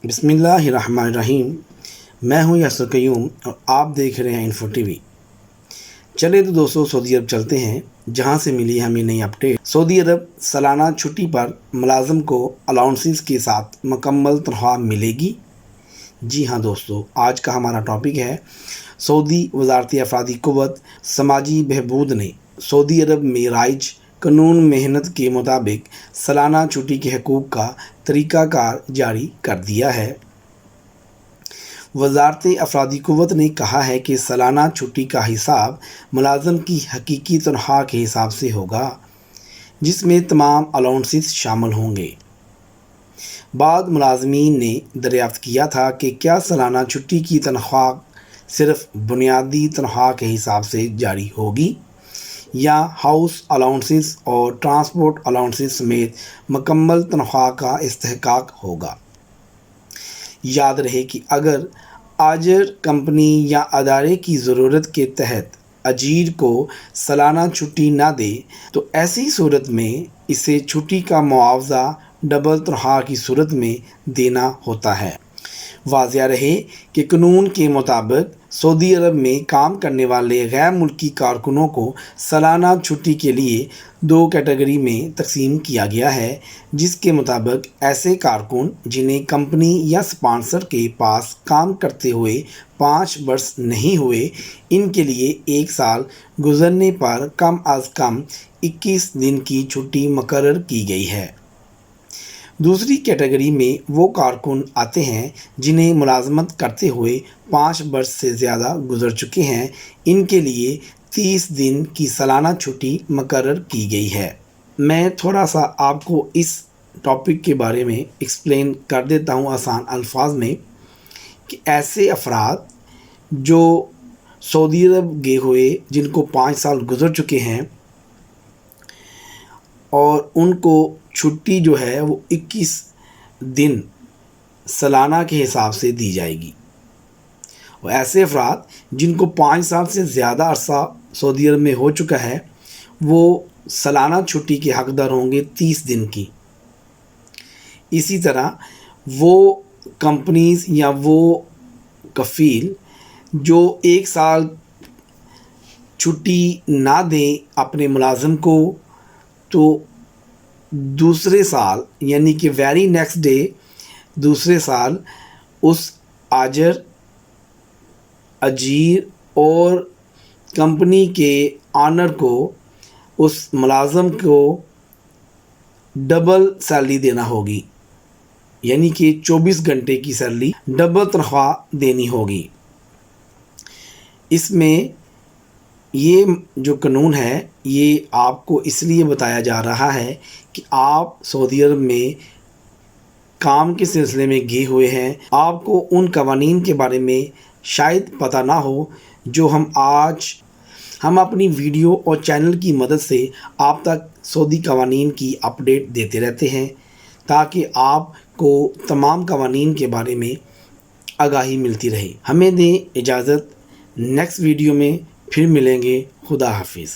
बिस्मिल्लाहिर्रहमानिर्रहीम। मैं हूं यासर क़य्यूम और आप देख रहे हैं इन्फो टीवी। चले तो दोस्तों सऊदी अरब चलते हैं, जहां से मिली हमें नई अपडेट। सऊदी अरब सालाना छुट्टी पर मुलाजिम को अलाउंसेस के साथ मुकम्मल तनख्वाह मिलेगी। जी हाँ दोस्तों, आज का हमारा टॉपिक है सऊदी वज़ारत अफरादी क़ुव्वत समाजी बहबूद ने सऊदी अरब में राइज कानून मेहनत के मुताबिक सालाना छुट्टी के हकूक़ का तरीक़ाकार जारी कर दिया है। वज़ारत अफरादी क़ुव्वत ने कहा है कि सालाना छुट्टी का हिसाब मुलाज़िम की हकीकी तनख्वाह के हिसाब से होगा, जिसमें तमाम अलाउंसेस शामिल होंगे। बाद मुलाज़मीन ने दरियाफ़्त किया था कि क्या सालाना छुट्टी की तनख्वाह सिर्फ बुनियादी तनख्वाह के हिसाब से जारी होगी या हाउस अलाउंसेस और ट्रांसपोर्ट अलाउंसेस समेत मुकम्मल तनख्वाह का इस्तेहकाक होगा। याद रहे कि अगर आजर कंपनी या अदारे की ज़रूरत के तहत अजीर को सालाना छुट्टी ना दे तो ऐसी सूरत में इसे छुट्टी का मुआवजा डबल तनख्वाह की सूरत में देना होता है। वाज़िया रहे कि कानून के मुताबिक सऊदी अरब में काम करने वाले गैर मुल्की कारकुनों को सालाना छुट्टी के लिए दो कैटेगरी में तकसीम किया गया है, जिसके मुताबिक ऐसे कारकुन जिन्हें कंपनी या स्पॉन्सर के पास काम करते हुए 5 वर्ष नहीं हुए, इनके लिए 1 साल गुजरने पर कम अज़ कम 21 दिन की छुट्टी मुकर्रर की गई है। दूसरी कैटेगरी में वो कारकुन आते हैं जिन्हें मुलाजमत करते हुए 5 वर्ष से ज़्यादा गुजर चुके हैं। इनके लिए 30 दिन की सालाना छुट्टी मुकर्रर की गई है। मैं थोड़ा सा आपको इस टॉपिक के बारे में एक्सप्लेन कर देता हूँ आसान अल्फाज में कि ऐसे अफराद जो सऊदी अरब गए हुए जिनको 5 साल गुजर चुके हैं और उनको छुट्टी जो है वो 21 दिन सालाना के हिसाब से दी जाएगी। और ऐसे अफराद जिनको 5 साल से ज़्यादा अरसा सऊदी अरब में हो चुका है, वो सालाना छुट्टी के हकदार होंगे 30 दिन की। इसी तरह वो कंपनीज़ या वो कफ़ील जो 1 साल छुट्टी ना दें अपने मुलाजिम को, तो दूसरे साल यानी कि वेरी नेक्स्ट डे दूसरे साल उस आजर, अजीर और कंपनी के ऑनर को, उस मुलाज़म को डबल सैलरी देना होगी, यानी कि 24 घंटे की सैलरी डबल तनख्वाह देनी होगी। इसमें ये जो कानून है ये आपको इसलिए बताया जा रहा है कि आप सऊदी अरब में काम के सिलसिले में गए हुए हैं, आपको उन कवानीन के बारे में शायद पता ना हो जो हम अपनी वीडियो और चैनल की मदद से आप तक सऊदी कवानीन की अपडेट देते रहते हैं, ताकि आपको तमाम कवानीन के बारे में आगाही मिलती रहे। हमें दें इजाज़त, नेक्स्ट वीडियो में फिर मिलेंगे। खुदा हाफिज़।